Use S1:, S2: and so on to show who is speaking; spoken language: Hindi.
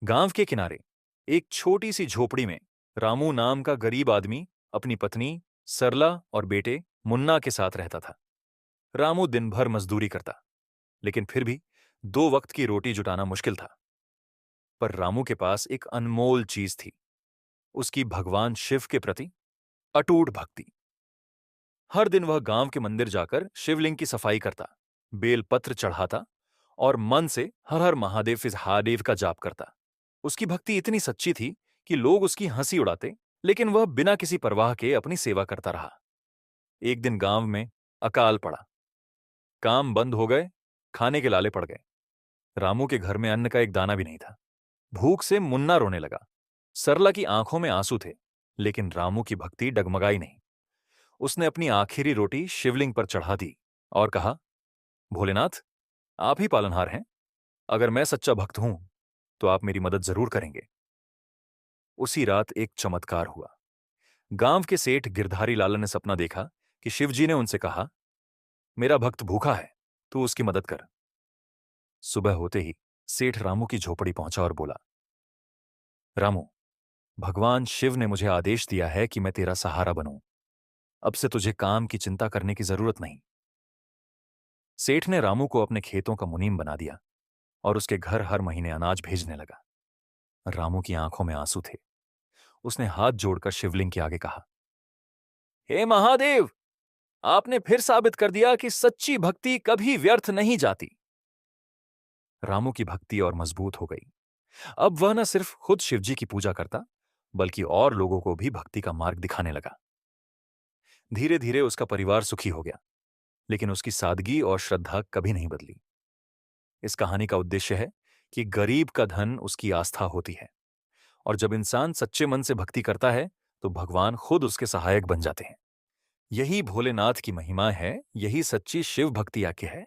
S1: गांव के किनारे एक छोटी सी झोपड़ी में रामू नाम का गरीब आदमी अपनी पत्नी सरला और बेटे मुन्ना के साथ रहता था। रामू दिन भर मजदूरी करता, लेकिन फिर भी 2 वक्त की रोटी जुटाना मुश्किल था। पर रामू के पास एक अनमोल चीज थी, उसकी भगवान शिव के प्रति अटूट भक्ति। हर दिन वह गांव के मंदिर जाकर शिवलिंग की सफाई करता, बेलपत्र चढ़ाता और मन से हर हर महादेव इस हादेव का जाप करता। उसकी भक्ति इतनी सच्ची थी कि लोग उसकी हंसी उड़ाते, लेकिन वह बिना किसी परवाह के अपनी सेवा करता रहा। एक दिन गांव में अकाल पड़ा, काम बंद हो गए, खाने के लाले पड़ गए। रामू के घर में अन्न का एक दाना भी नहीं था। भूख से मुन्ना रोने लगा। सरला की आंखों में आंसू थे, लेकिन रामू की भक्ति डगमगाई नहीं। उसने अपनी आखिरी रोटी शिवलिंग पर चढ़ा दी और कहा, भोलेनाथ, आप ही पालनहार हैं। अगर मैं सच्चा भक्त हूं तो आप मेरी मदद जरूर करेंगे। उसी रात एक चमत्कार हुआ। गांव के सेठ गिरधारी लाला ने सपना देखा कि शिवजी ने उनसे कहा, मेरा भक्त भूखा है, तू उसकी मदद कर। सुबह होते ही सेठ रामू की झोपड़ी पहुंचा और बोला, रामू, भगवान शिव ने मुझे आदेश दिया है कि मैं तेरा सहारा बनूं। अब से तुझे काम की चिंता करने की जरूरत नहीं। सेठ ने रामू को अपने खेतों का मुनीम बना दिया और उसके घर हर महीने अनाज भेजने लगा। रामू की आंखों में आंसू थे। उसने हाथ जोड़कर शिवलिंग के आगे कहा, हे महादेव, आपने फिर साबित कर दिया कि सच्ची भक्ति कभी व्यर्थ नहीं जाती। रामू की भक्ति और मजबूत हो गई। अब वह न सिर्फ खुद शिवजी की पूजा करता, बल्कि और लोगों को भी भक्ति का मार्ग दिखाने लगा। धीरे धीरे उसका परिवार सुखी हो गया, लेकिन उसकी सादगी और श्रद्धा कभी नहीं बदली। इस कहानी का उद्देश्य है कि गरीब का धन उसकी आस्था होती है, और जब इंसान सच्चे मन से भक्ति करता है तो भगवान खुद उसके सहायक बन जाते हैं। यही भोलेनाथ की महिमा है, यही सच्ची शिव भक्ति आके है।